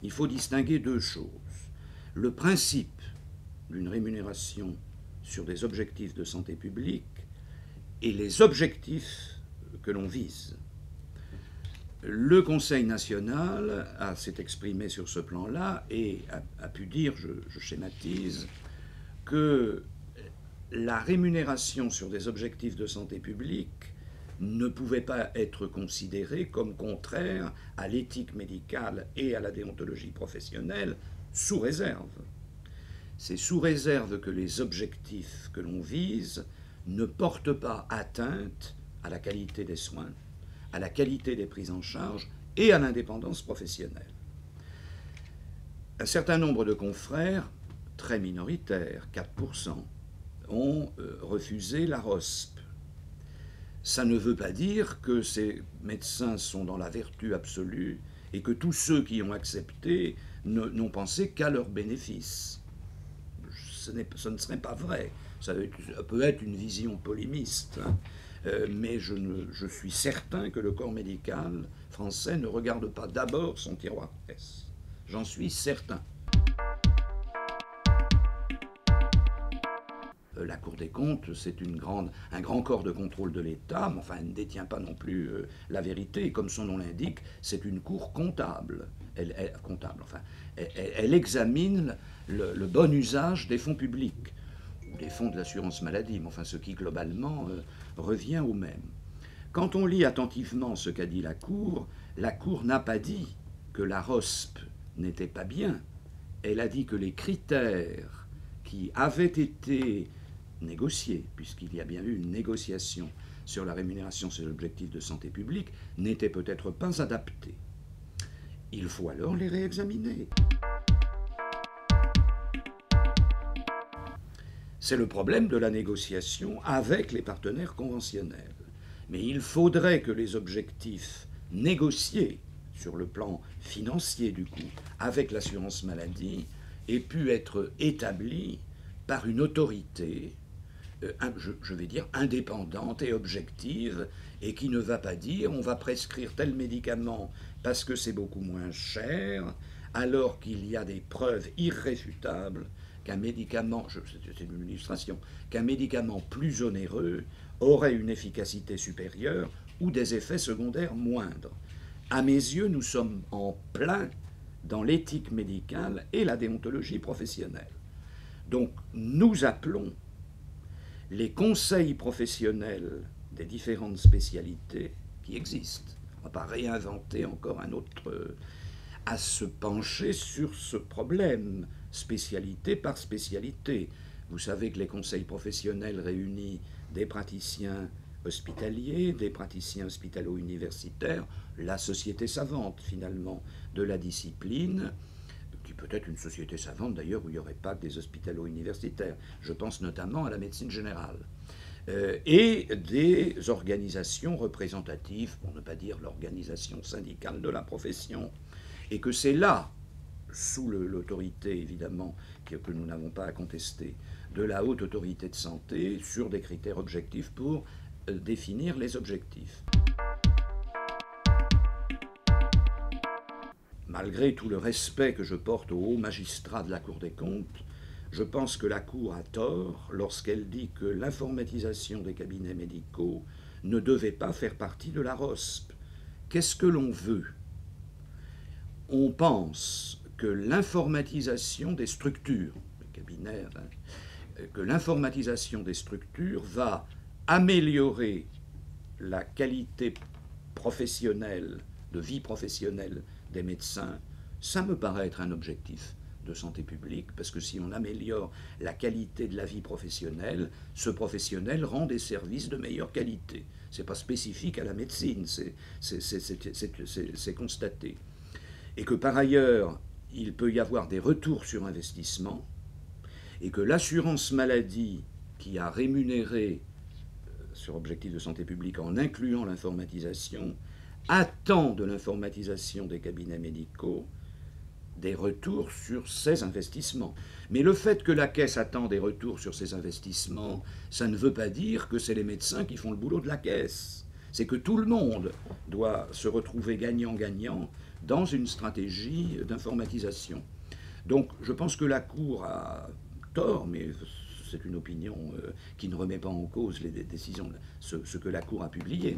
il faut distinguer deux choses. Le principe d'une rémunération sur des objectifs de santé publique et les objectifs que l'on vise. Le Conseil national s'est exprimé sur ce plan-là et a pu dire, je schématise, que la rémunération sur des objectifs de santé publique ne pouvait pas être considérée comme contraire à l'éthique médicale et à la déontologie professionnelle, sous réserve. C'est sous réserve que les objectifs que l'on vise ne portent pas atteinte à la qualité des soins, à la qualité des prises en charge et à l'indépendance professionnelle. Un certain nombre de confrères, très minoritaires, 4%, ont refusé la ROSP. Ça ne veut pas dire que ces médecins sont dans la vertu absolue et que tous ceux qui ont accepté n'ont pensé qu'à leur bénéfice. Ce ne serait pas vrai. Ça peut être une vision polémiste, hein. Mais je suis certain que le corps médical français ne regarde pas d'abord son tiroir S. J'en suis certain. La Cour des comptes, c'est un grand corps de contrôle de l'État, mais enfin, elle ne détient pas non plus la vérité. Et comme son nom l'indique, c'est une cour comptable. Elle examine le bon usage des fonds publics, ou des fonds de l'assurance maladie, mais enfin, ce qui globalement revient au même. Quand on lit attentivement ce qu'a dit la Cour n'a pas dit que la ROSP n'était pas bien. Elle a dit que les critères qui avaient été négociés, puisqu'il y a bien eu une négociation sur la rémunération sur l'objectif de santé publique, n'étaient peut-être pas adaptés. Il faut alors les réexaminer. C'est le problème de la négociation avec les partenaires conventionnels. Mais il faudrait que les objectifs négociés sur le plan financier du coup avec l'assurance maladie aient pu être établis par une autorité, je vais dire, indépendante et objective, et qui ne va pas dire on va prescrire tel médicament parce que c'est beaucoup moins cher, alors qu'il y a des preuves irréfutables qu'un médicament, c'est une illustration, qu'un médicament plus onéreux aurait une efficacité supérieure ou des effets secondaires moindres. À mes yeux, nous sommes en plein dans l'éthique médicale et la déontologie professionnelle. Donc, nous appelons les conseils professionnels des différentes spécialités qui existent, on ne va pas réinventer encore un autre, à se pencher sur ce problème, spécialité par spécialité. Vous savez que les conseils professionnels réunissent des praticiens hospitaliers, des praticiens hospitalo-universitaires, la société savante finalement de la discipline, qui peut être une société savante d'ailleurs où il n'y aurait pas que des hospitalo-universitaires. Je pense notamment à la médecine générale. Et des organisations représentatives, pour ne pas dire l'organisation syndicale de la profession, et que c'est là, sous l'autorité évidemment que nous n'avons pas à contester, de la haute autorité de santé, sur des critères objectifs pour définir les objectifs. Malgré tout le respect que je porte aux hauts magistrats de la Cour des comptes, je pense que la Cour a tort lorsqu'elle dit que l'informatisation des cabinets médicaux ne devait pas faire partie de la ROSP. Qu'est-ce que l'on veut ? On pense que l'informatisation des structures, les cabinets, que l'informatisation des structures va améliorer la qualité professionnelle, de vie professionnelle des médecins. Ça me paraît être un objectif de santé publique, parce que si on améliore la qualité de la vie professionnelle, ce professionnel rend des services de meilleure qualité. Ce n'est pas spécifique à la médecine, c'est constaté. Et que par ailleurs, il peut y avoir des retours sur investissement, et que l'assurance maladie, qui a rémunéré sur objectif de santé publique en incluant l'informatisation, attend de l'informatisation des cabinets médicaux des retours sur ces investissements. Mais le fait que la Caisse attend des retours sur ces investissements, ça ne veut pas dire que c'est les médecins qui font le boulot de la Caisse. C'est que tout le monde doit se retrouver gagnant-gagnant dans une stratégie d'informatisation. Donc je pense que la Cour a tort, mais c'est une opinion qui ne remet pas en cause les décisions, ce que la Cour a publié.